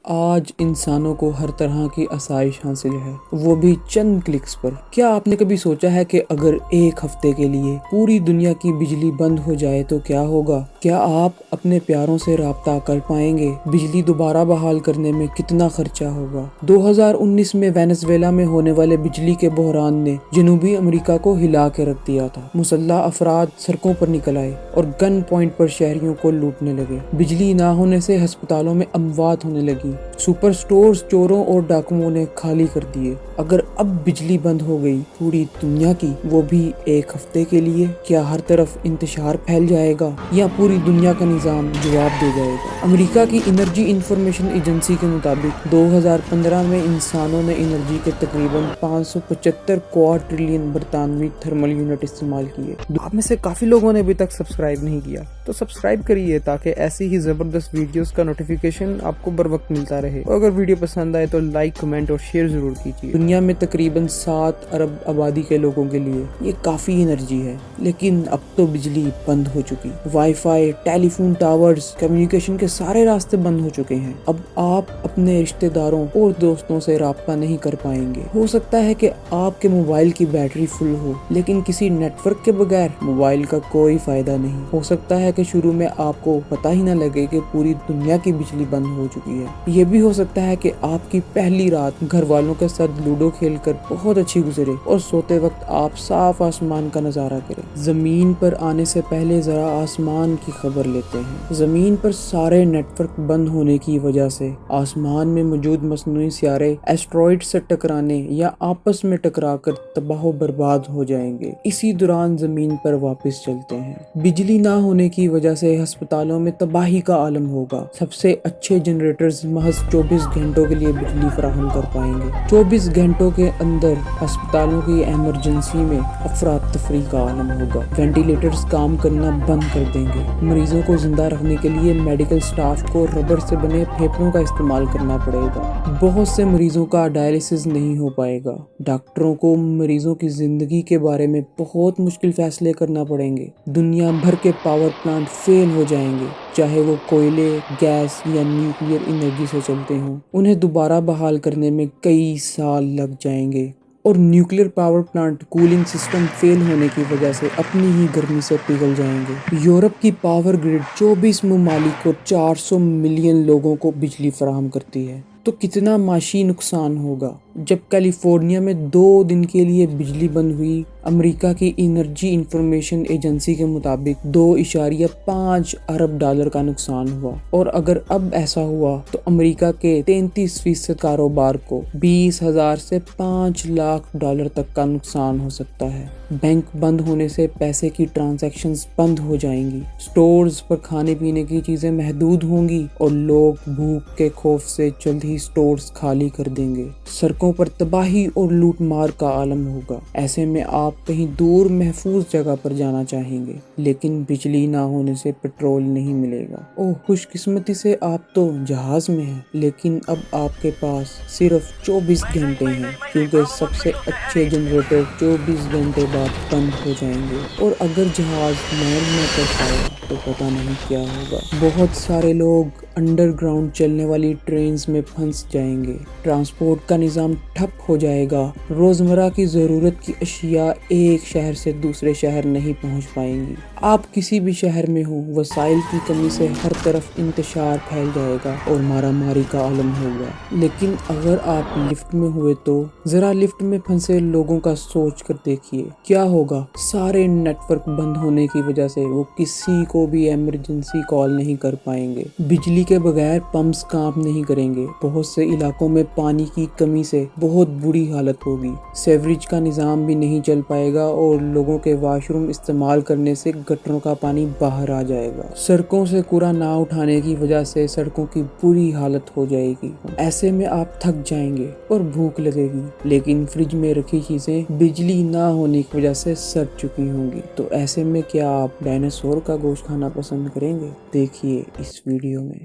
آج انسانوں کو ہر طرح کی آسائش حاصل ہے، وہ بھی چند کلکس پر۔ کیا آپ نے کبھی سوچا ہے کہ اگر ایک ہفتے کے لیے پوری دنیا کی بجلی بند ہو جائے تو کیا ہوگا؟ کیا آپ اپنے پیاروں سے رابطہ کر پائیں گے؟ بجلی دوبارہ بحال کرنے میں کتنا خرچہ ہوگا؟ 2019 میں وینزویلا میں ہونے والے بجلی کے بحران نے جنوبی امریکہ کو ہلا کے رکھ دیا تھا۔ مسلح افراد سڑکوں پر نکل آئے اور گن پوائنٹ پر شہریوں کو لوٹنے لگے۔ بجلی نہ ہونے سے ہسپتالوں میں اموات ہونے لگی۔ سپر سٹورز چوروں اور ڈاکوؤں نے خالی کر دیے۔ اگر اب بجلی بند ہو گئی پوری دنیا کی، وہ بھی ایک ہفتے کے لیے، کیا ہر طرف انتشار پھیل جائے گا یا پوری دنیا کا نظام جواب دے جائے گا؟ امریکہ کی انرجی انفارمیشن ایجنسی کے مطابق 2015 میں انسانوں نے انرجی کے تقریباً 575 کوارٹ ٹریلین برطانوی تھرمل یونٹ استعمال کیے۔ آپ میں سے کافی لوگوں نے ابھی تک سبسکرائب نہیں کیا تو سبسکرائب کریے تاکہ ایسی ہی زبردست ویڈیوز کا نوٹیفیکیشن آپ کو بر وقت ملتا رہے، اور اگر ویڈیو پسند آئے تو لائک، کمنٹ اور شیئر ضرور کیجیے۔ دنیا میں تقریباً 7 ارب آبادی کے لوگوں کے لیے یہ کافی انرجی ہے، لیکن اب تو بجلی بند ہو چکی۔ وائی فائی، ٹیلی فون ٹاورز، کمیونیکیشن کے سارے راستے بند ہو چکے ہیں۔ اب آپ اپنے رشتہ داروں اور دوستوں سے رابطہ نہیں کر پائیں گے۔ ہو سکتا ہے کہ آپ کے موبائل کی بیٹری فل ہو، لیکن کسی نیٹ ورک کے بغیر موبائل کا کوئی فائدہ نہیں۔ ہو سکتا ہے کہ شروع میں آپ کو پتہ ہی نہ لگے کہ پوری دنیا کی بجلی بند ہو چکی ہے۔ یہ بھی ہو سکتا ہے کہ آپ کی پہلی رات گھر والوں کے ساتھ لوڈو کھیل کر بہت اچھی گزرے اور سوتے وقت آپ صاف آسمان کا نظارہ کریں۔ زمین پر آنے سے پہلے ذرا آسمان کی خبر لیتے ہیں۔ زمین پر سارے نیٹ ورک بند ہونے کی وجہ سے آسمان میں موجود مصنوعی سیارے ایسٹرائیڈ سے ٹکرانے یا آپس میں ٹکرا کر تباہ و برباد ہو جائیں گے۔ اسی دوران زمین پر واپس چلتے ہیں۔ بجلی نہ ہونے کی وجہ سے ہسپتالوں میں تباہی کا عالم ہوگا۔ سب سے اچھے جنریٹرز محض 24 گھنٹوں کے لیے بجلی فراہم کر پائیں گے۔ 24 گھنٹوں کے اندر ہسپتالوں کی ایمرجنسی میں افراتفری کا عالم ہوگا۔ وینٹیلیٹرز کام کرنا بند کر دیں گے۔ مریضوں کو زندہ رکھنے کے لیے میڈیکل سٹاف کو ربڑ سے بنے پھیپھڑوں کا استعمال کرنا پڑے گا۔ بہت سے مریضوں کا ڈائلیسس نہیں ہو پائے گا۔ ڈاکٹروں کو مریضوں کی زندگی کے بارے میں بہت مشکل فیصلے کرنا پڑیں گے۔ دنیا بھر کے پاور پلانٹ فیل ہو جائیں گے، چاہے وہ کوئلے، گیس یا نیوکلیر انرجی سے چلتے ہوں۔ انہیں دوبارہ بحال کرنے میں کئی سال لگ جائیں گے، اور nuclear power plant cooling system fail ہونے کی وجہ سے اپنی ہی گرمی سے پگھل جائیں گے۔ یورپ کی پاور گرڈ 24 ممالک اور 400 ملین لوگوں کو بجلی فراہم کرتی ہے، تو کتنا معاشی نقصان ہوگا۔ جب کیلیفورنیا میں 2 دن کے لیے بجلی بند ہوئی، امریکہ کی انرجی انفارمیشن ایجنسی کے مطابق 2.5 ارب ڈالر کا نقصان ہوا، اور اگر اب ایسا ہوا تو امریکہ کے 33% کاروبار کو 20,000 سے 5 لاکھ ڈالر تک کا نقصان ہو سکتا ہے۔ بینک بند ہونے سے پیسے کی ٹرانزیکشنز بند ہو جائیں گی، سٹورز پر کھانے پینے کی چیزیں محدود ہوں گی، اور لوگ بھوک کے خوف سے جلد ہی سٹورز خالی کر دیں گے۔ سڑکوں پر تباہی اور لوٹ مار کا عالم ہوگا۔ ایسے میں آپ کہیں دور محفوظ جگہ پر جانا چاہیں گے، لیکن بجلی نہ ہونے سے پیٹرول نہیں ملے گا۔ خوش قسمتی سے آپ تو جہاز میں ہیں، لیکن اب آپ کے پاس صرف 24 گھنٹے ہیں، کیونکہ سب سے اچھے جنریٹر 24 گھنٹے بعد بند ہو جائیں گے، اور اگر جہاز لینڈ نہ کر پائے تو پتہ نہیں کیا ہوگا۔ بہت سارے لوگ انڈر گراؤنڈ چلنے والی ٹرینز میں پھنس جائیں گے، ٹرانسپورٹ کا نظام ٹھپ ہو جائے گا، روزمرہ کی ضرورت کی اشیاء ایک شہر سے دوسرے شہر نہیں پہنچ پائیں گی۔ آپ کسی بھی شہر میں ہوں، وسائل کی کمی سے ہر طرف انتشار پھیل جائے گا اور مارا ماری کا عالم ہوگا۔ لیکن اگر آپ لفٹ میں ہوئے تو ذرا لفٹ میں پھنسے لوگوں کا سوچ کر دیکھیے، کیا ہوگا؟ سارے نیٹ ورک بند ہونے کی وجہ سے وہ کسی کو بھی ایمرجنسی کال نہیں کر پائیں گے۔ بجلی کے بغیر پمپس کام نہیں کریں گے۔ بہت سے علاقوں میں پانی کی کمی سے بہت بری حالت ہوگی۔ سیوریج کا نظام بھی نہیں چل پائے گا، اور لوگوں کے واش روم استعمال کرنے سے گٹروں کا پانی باہر آ جائے گا۔ سڑکوں سے کوڑا نہ اٹھانے کی وجہ سے سڑکوں کی بری حالت ہو جائے گی۔ ایسے میں آپ تھک جائیں گے اور بھوک لگے گی، لیکن فریج میں رکھی چیزیں بجلی نہ ہونے کی وجہ سے سڑ چکی ہوں گی۔ تو ایسے میں کیا آپ ڈائناسور کا گوشت کھانا پسند کریں گے؟ دیکھیے اس ویڈیو میں۔